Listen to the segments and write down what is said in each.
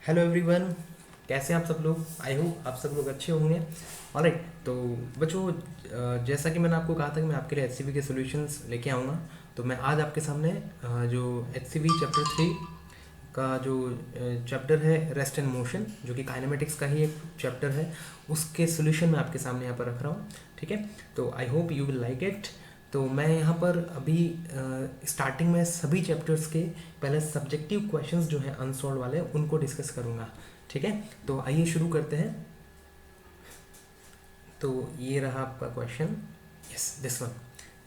Hello everyone, कैसे हैं आप सब लोग। आई होप आप सब लोग अच्छे होंगे। ऑलराइट, तो बच्चों, जैसा कि मैंने आपको कहा था कि मैं आपके लिए एचसीवी के सॉल्यूशंस लेके आऊँगा। तो मैं आज आपके सामने जो एचसीवी चैप्टर 3 का जो चैप्टर है रेस्ट एंड मोशन, जो कि काइनेमेटिक्स का ही एक चैप्टर है, उसके सॉल्यूशन मैं आपके सामने यहाँ पर रख रहा हूँ। ठीक है, तो I hope you will like it. तो मैं यहाँ पर अभी स्टार्टिंग में सभी चैप्टर्स के पहले सब्जेक्टिव क्वेश्चंस जो हैं अनसॉल्व वाले उनको डिस्कस करूँगा। ठीक है, तो आइए शुरू करते हैं। तो ये रहा आपका क्वेश्चन, यस दिस वन।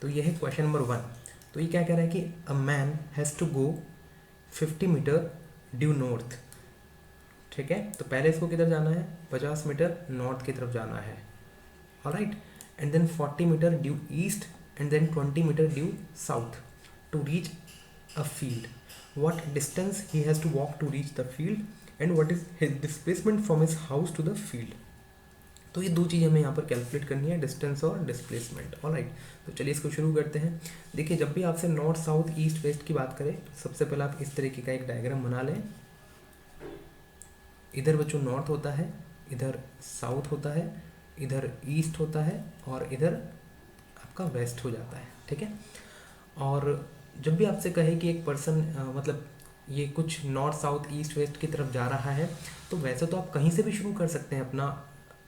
तो ये है क्वेश्चन नंबर 1। तो ये क्या कह रहा है कि a man has to go 50 metre due north. ठीक है, तो पहले इसको किधर जाना है, 50 मीटर नॉर्थ की तरफ जाना है। Alright, and then 40 metre due east and then 20 metre due south to reach a field. What distance he has to walk to reach the field and what is his displacement from his house to the field. तो ये दो चीज़ हमें यहाँ पर calculate करनी है, distance और displacement. Alright, तो चलिए इसको शुरू करते हैं। देखिए, जब भी आपसे नॉर्थ साउथ ईस्ट वेस्ट की बात करें तो सबसे पहले आप इस तरीके का एक डायग्राम बना लें। इधर बच्चों नॉर्थ होता है, इधर साउथ होता है, इधर ईस्ट होता है और इधर आपका वेस्ट हो जाता है। ठीक है, और जब भी आपसे कहे कि एक पर्सन मतलब ये कुछ नॉर्थ साउथ ईस्ट वेस्ट की तरफ जा रहा है, तो वैसे तो आप कहीं से भी शुरू कर सकते हैं। अपना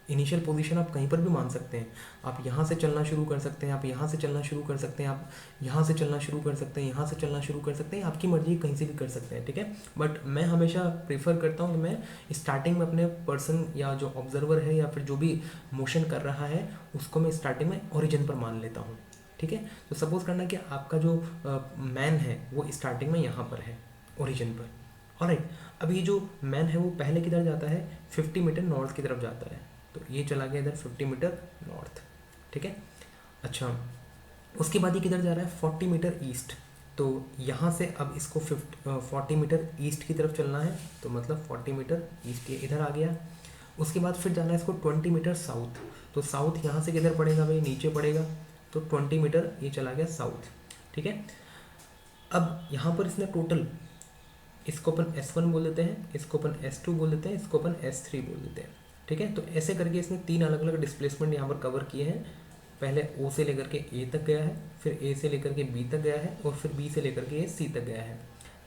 इनिशियल पोजीशन आप कहीं पर भी मान सकते हैं। आप यहाँ से चलना शुरू कर सकते हैं, आप यहाँ से चलना शुरू कर सकते हैं, आप यहाँ से चलना शुरू कर सकते हैं, यहाँ से चलना शुरू कर सकते हैं, आपकी मर्जी कहीं से भी कर सकते हैं। ठीक है, बट मैं हमेशा प्रेफर करता हूँ कि मैं स्टार्टिंग में अपने पर्सन या जो ऑब्जर्वर है या फिर जो भी मोशन कर रहा है उसको मैं स्टार्टिंग में ओरिजिन पर मान लेता हूँ। ठीक है, तो सपोज करना कि आपका जो मैन है वो स्टार्टिंग में यहाँ पर है ओरिजिन पर। ऑलराइट, अब ये जो मैन है वो पहले किधर जाता है, 50 मीटर नॉर्थ की तरफ जाता है। तो ये चला गया इधर 50 मीटर नॉर्थ। ठीक है, अच्छा, उसके बाद ये किधर जा रहा है, 40 मीटर ईस्ट। तो यहाँ से अब इसको 40 मीटर ईस्ट की तरफ चलना है, तो मतलब 40 मीटर ईस्ट ये इधर आ गया। उसके बाद फिर जाना है इसको 20 मीटर साउथ। तो साउथ यहाँ से किधर पड़ेगा भाई, नीचे पड़ेगा। तो 20 मीटर ये चला गया साउथ। ठीक है, अब यहाँ पर इसने टोटल, इसको अपन S1 बोल देते हैं, इसको अपन S2 बोल देते हैं, इसको अपन S3 बोल देते हैं। ठीक है, तो ऐसे करके इसने 3 अलग अलग डिस्प्लेसमेंट यहाँ पर कवर किए हैं। पहले O से लेकर के A तक गया है, फिर A से लेकर के B तक गया है और फिर B से लेकर के C तक गया है।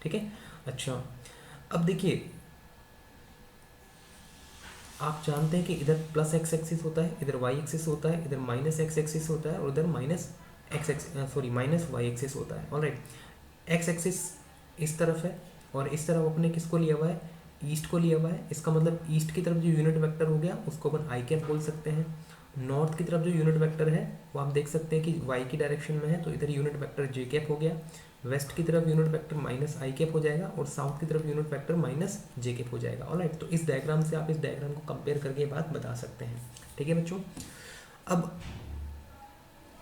ठीक है, अच्छा, अब देखिए आप जानते हैं कि इधर प्लस एक्स एक्सिस होता है, इधर वाई एक्सिस होता है, इधर माइनस एक्स एक्सिस होता है और इधर माइनस वाई एक्सिस होता है। ऑलराइट, एक्स एक्सिस इस तरफ है और इस तरफ अपने किसको लिया हुआ है, ईस्ट को लिया हुआ है। इसका मतलब ईस्ट की तरफ जो यूनिट वेक्टर हो गया उसको अपन आई कैप बोल सकते हैं। नॉर्थ की तरफ जो यूनिट वेक्टर है वो आप देख सकते हैं कि वाई की डायरेक्शन में है, तो इधर यूनिट वेक्टर जे कैप हो गया। वेस्ट की तरफ यूनिट वेक्टर माइनस आई कैप हो जाएगा और साउथ की तरफ यूनिट वेक्टर माइनस जे कैप हो जाएगा। ऑलराइट, तो इस डायग्राम से आप इस डायग्राम को कंपेयर करके ये बात बता सकते हैं। ठीक है बच्चों, अब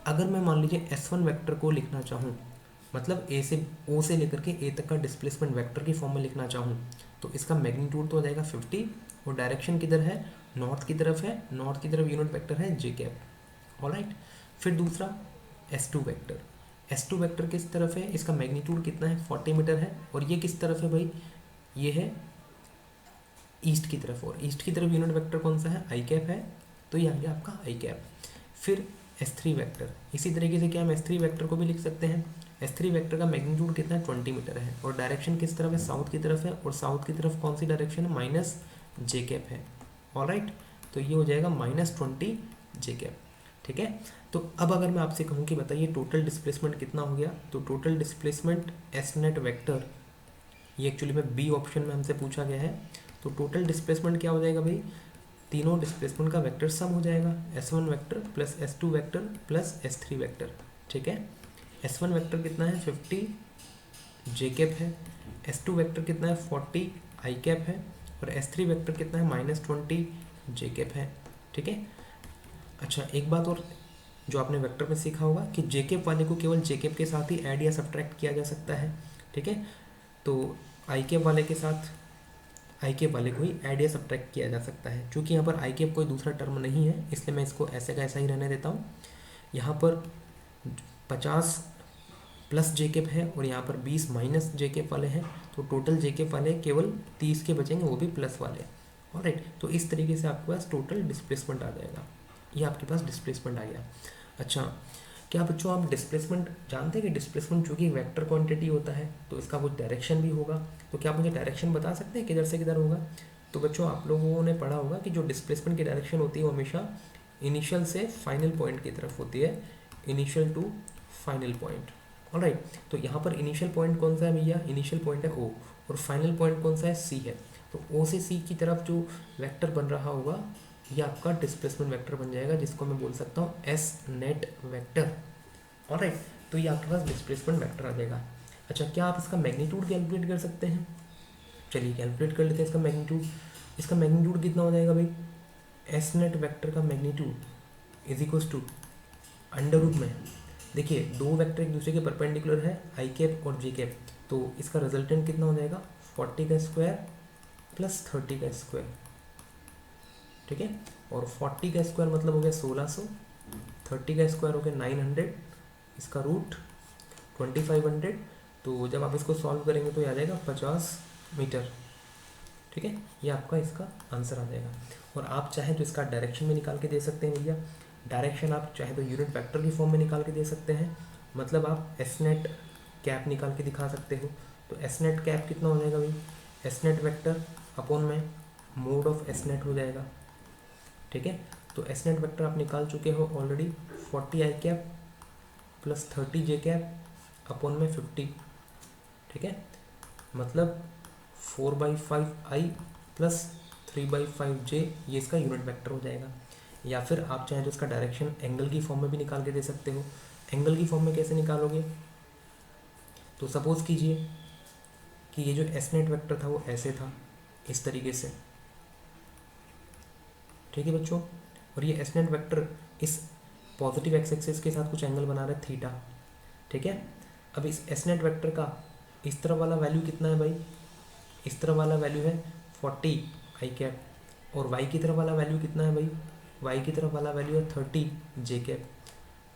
अगर मैं मान लीजिए S1 वेक्टर को लिखना चाहूँ, मतलब ए से ओ से लेकर के ए तक का डिस्प्लेसमेंट वेक्टर की फॉर्म में लिखना चाहूँ, तो इसका मैग्नीट्यूड तो हो जाएगा 50 और डायरेक्शन किधर है, नॉर्थ की तरफ है। नॉर्थ की तरफ यूनिट वेक्टर है जे कैप। ऑलराइट, फिर दूसरा S2 वेक्टर, S2 वेक्टर किस तरफ है, इसका मैग्नीट्यूड कितना है, 40 मीटर है और ये किस तरफ है भाई, ये है ईस्ट की तरफ और ईस्ट की तरफ यूनिट वेक्टर कौन सा है, आई कैप है। तो ये आ गया आपका आई कैप। फिर S3 वेक्टर, इसी तरीके से क्या हम S3 वेक्टर को भी लिख सकते हैं। S3 वेक्टर का मैग्नीट्यूड कितना है, 20 मीटर है और डायरेक्शन किस तरफ है, साउथ की तरफ है और साउथ की तरफ कौन सी डायरेक्शन है, माइनस जे कैप है। ऑलराइट, तो ये हो जाएगा -20 जे कैप। ठीक है, तो अब अगर मैं आपसे कहूँ कि बताइए टोटल डिस्प्लेसमेंट कितना हो गया, तो total displacement S net vector, ये एक्चुअली में बी ऑप्शन में हमसे पूछा गया है। तो टोटल डिस्प्लेसमेंट क्या हो जाएगा भाई, तीनों डिस्प्लेसमेंट का वेक्टर सम हो जाएगा, S1 vector plus S2 vector plus S3 vector. ठीक है, S1 वेक्टर कितना है, 50 जे कैप है, S2 वेक्टर कितना है, 40 आई कैप है और S3 वेक्टर कितना है, -20 जे कैप है। ठीक है, अच्छा, एक बात और जो आपने वेक्टर में सीखा होगा कि जे कैप वाले को केवल जे कैप के साथ ही ऐड या सब्ट्रैक्ट किया जा सकता है। ठीक है, तो आई कैप वाले के साथ आई कैप वाले को ही ऐड या सब्ट्रैक्ट किया जा सकता है। क्योंकि यहाँ पर आई कैप कोई दूसरा टर्म नहीं है, इसलिए मैं इसको ऐसे का ऐसा ही रहने देता हूँ। यहाँ पर 50 प्लस जे कैप है और यहाँ पर 20 माइनस जे कैप वाले हैं, तो टोटल जे कैप वाले केवल 30 के बचेंगे, वो भी प्लस वाले। ऑलराइट, तो इस तरीके से आपके पास टोटल डिस्प्लेसमेंट आ जाएगा। ये आपके पास डिस्प्लेसमेंट आ गया। अच्छा, क्या बच्चों आप डिस्प्लेसमेंट जानते हैं कि डिस्प्लेसमेंट चूँकि वेक्टर क्वांटिटी होता है तो इसका कुछ डायरेक्शन भी होगा, तो क्या आप मुझे डायरेक्शन बता सकते हैं किधर से किधर होगा? तो बच्चों आप लोगों ने पढ़ा होगा कि जो डिस्प्लेसमेंट की डायरेक्शन होती है वो हमेशा इनिशियल से फाइनल पॉइंट की तरफ होती है, initial to final point. Alright, तो यहाँ पर इनिशियल पॉइंट कौन सा है भैया? इनिशियल पॉइंट है ओ, और फाइनल पॉइंट कौन सा है? सी है। तो ओ से सी की तरफ जो वेक्टर बन रहा होगा ये आपका डिस्प्लेसमेंट वेक्टर बन जाएगा, जिसको मैं बोल सकता हूँ एस नेट वेक्टर। ऑलराइट, तो ये आपके पास डिस्प्लेसमेंट वेक्टर आ जाएगा। अच्छा, क्या आप इसका मैग्नीट्यूड कैलकुलेट कर सकते हैं? चलिए कैलकुलेट कर लेते हैं इसका मैग्नीट्यूड। इसका मैग्नीट्यूड कितना हो जाएगा भाई? एस नेट वेक्टर का magnitude is equal to under root में, देखिए दो वेक्टर एक दूसरे के परपेंडिकुलर है, आई कैप और जे कैप, तो इसका रिजल्टेंट कितना हो जाएगा? 40 का स्क्वायर प्लस 30 का स्क्वायर। ठीक है, और 40 का स्क्वायर मतलब हो गया 1600, 30 का स्क्वायर हो गया 900, इसका रूट 2500। तो जब आप इसको सॉल्व करेंगे तो ये आ जाएगा 50 मीटर। ठीक है, ये आपका इसका आंसर आ जाएगा। और आप चाहे तो इसका डायरेक्शन में निकाल के दे सकते हैं भैया। डायरेक्शन आप चाहे तो यूनिट वेक्टर की फॉर्म में निकाल के दे सकते हैं, मतलब आप एस नेट कैप निकाल के दिखा सकते हो। तो एस नेट कैप कितना हो जाएगा भाई? एस नेट वेक्टर अपॉन में मोड ऑफ एस नेट हो जाएगा। ठीक है, तो एस नेट वेक्टर आप निकाल चुके हो ऑलरेडी, 40 आई कैप प्लस 30 जे कैप अपॉन में 50। ठीक है, मतलब 4/5 आई प्लस 3/5 जे, ये इसका यूनिट वेक्टर हो जाएगा। या फिर आप चाहें तो इसका डायरेक्शन एंगल की फॉर्म में भी निकाल के दे सकते हो। एंगल की फॉर्म में कैसे निकालोगे? तो सपोज कीजिए कि ये जो एस नेट वेक्टर था वो ऐसे था, इस तरीके से। ठीक है बच्चों, और ये एस नेट वेक्टर इस पॉजिटिव एक्स एक्सिस के साथ कुछ एंगल बना रहा है थीटा। ठीक है, अब इस एस नेट वेक्टर का इस तरफ वाला वैल्यू कितना है भाई? इस तरफ वाला वैल्यू है 40 आई कैप, और वाई की तरफ वाला वैल्यू कितना है भाई? वाई की तरफ वाला वैल्यू है 30 जे कैप।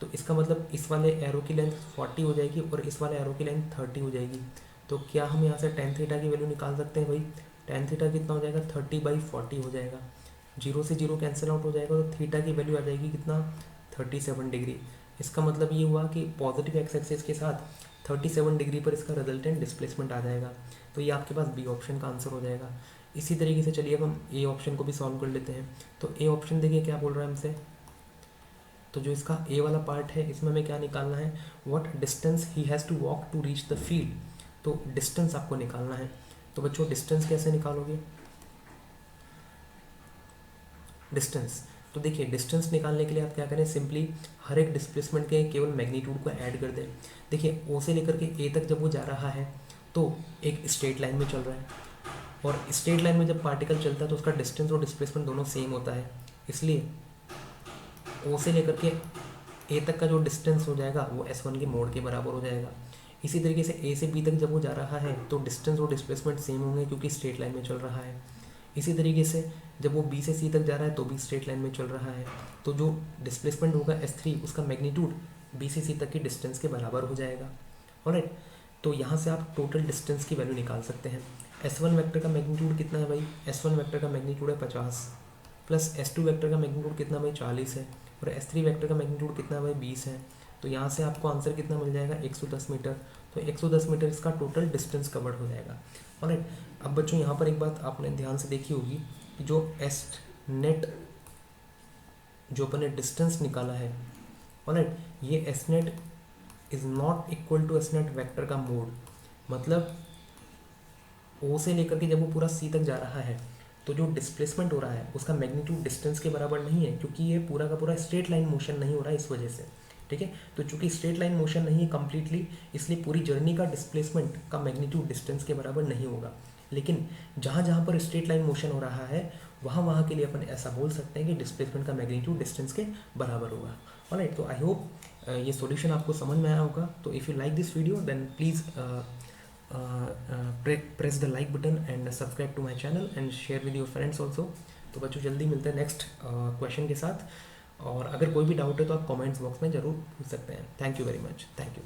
तो इसका मतलब इस वाले एरो की लेंथ 40 हो जाएगी और इस वाले एरो की लेंथ 30 हो जाएगी। तो क्या हम यहाँ से टेन थीटा की वैल्यू निकाल सकते हैं भाई? टेन थीटा कितना हो जाएगा? 30/40 हो जाएगा। जीरो से जीरो कैंसिल आउट हो जाएगा, तो थीटा की वैल्यू आ जाएगी कितना? 37 डिग्री। इसका मतलब ये हुआ कि पॉजिटिव एक्स एक्सिस के साथ 37 डिग्री पर इसका रिजल्टेंट डिस्प्लेसमेंट आ जाएगा। तो ये आपके पास बी ऑप्शन का आंसर हो जाएगा। इसी तरीके से चलिए अब हम ए ऑप्शन को भी सॉल्व कर लेते हैं। तो ए ऑप्शन देखिए क्या बोल रहा है हमसे, तो जो इसका ए वाला पार्ट है इसमें हमें क्या निकालना है? What distance he has to walk to reach the field. तो डिस्टेंस आपको निकालना है। तो बच्चों डिस्टेंस कैसे निकालोगे? डिस्टेंस, तो देखिए डिस्टेंस निकालने के लिए आप क्या करें, सिंपली हर एक डिस्प्लेसमेंट के केवल मैग्नीट्यूड को ऐड कर दें। देखिए ओ से लेकर के ए तक जब वो जा रहा है तो एक स्ट्रेट लाइन में चल रहा है, और स्ट्रेट लाइन में जब पार्टिकल चलता है तो उसका डिस्टेंस और डिस्प्लेसमेंट दोनों सेम होता है, इसलिए ओ से लेकर के ए तक का जो डिस्टेंस हो जाएगा वो S1 के मोड के बराबर हो जाएगा। इसी तरीके से ए से बी तक जब वो जा रहा है तो डिस्टेंस और डिस्प्लेसमेंट सेम होंगे क्योंकि स्ट्रेट लाइन में चल रहा है। इसी तरीके से जब वो बी से सी तक जा रहा है तो भी स्ट्रेट लाइन में चल रहा है, तो जो डिस्प्लेसमेंट होगा S3 उसका मैग्नीट्यूड बी से सी तक की डिस्टेंस के बराबर हो जाएगा। ऑलराइट, तो यहाँ से आप टोटल डिस्टेंस की वैल्यू निकाल सकते हैं। S1 वेक्टर का मैग्नीट्यूड कितना है भाई? S1 वेक्टर का मैग्नीट्यूड है 50, प्लस S2 वेक्टर का मैग्नीट्यूड कितना भाई? 40 है, और S3 वेक्टर का मैग्नीट्यूड कितना भाई? 20 है। तो यहाँ से आपको आंसर कितना मिल जाएगा? 110 मीटर। तो 110 मीटर इसका टोटल डिस्टेंस कवर्ड हो जाएगा। ऑलराइट, अब बच्चों यहाँ पर एक बात आपने ध्यान से देखी होगी कि जो एस नेट जो अपन ने डिस्टेंस निकाला है, ऑलराइट, ये S net is not equal to S net vector का मोड। मतलब ओ से लेकर के जब वो पूरा सी तक जा रहा है तो जो डिस्प्लेसमेंट हो रहा है उसका मैग्नीट्यूड डिस्टेंस के बराबर नहीं है, क्योंकि ये पूरा का पूरा स्ट्रेट लाइन मोशन नहीं हो रहा है इस वजह से। ठीक है, तो चूंकि स्ट्रेट लाइन मोशन नहीं है कम्प्लीटली, इसलिए पूरी जर्नी का डिस्प्लेसमेंट का मैग्नीट्यूड डिस्टेंस के बराबर नहीं होगा। लेकिन जहाँ जहाँ पर स्ट्रेट लाइन मोशन हो रहा है वहाँ के लिए अपन ऐसा बोल सकते हैं कि डिस्प्लेसमेंट का मैग्नीट्यूड डिस्टेंस के बराबर होगा। ऑलराइट, तो आई होप ये सॉल्यूशन आपको समझ में आया होगा। तो if you like this video then please press the like button and subscribe to my channel and share with your friends also। तो बच्चों जल्दी मिलते हैं नेक्स्ट क्वेश्चन के साथ, और अगर कोई भी डाउट है तो आप कमेंट्स बॉक्स में ज़रूर पूछ सकते हैं। Thank you very much, thank you.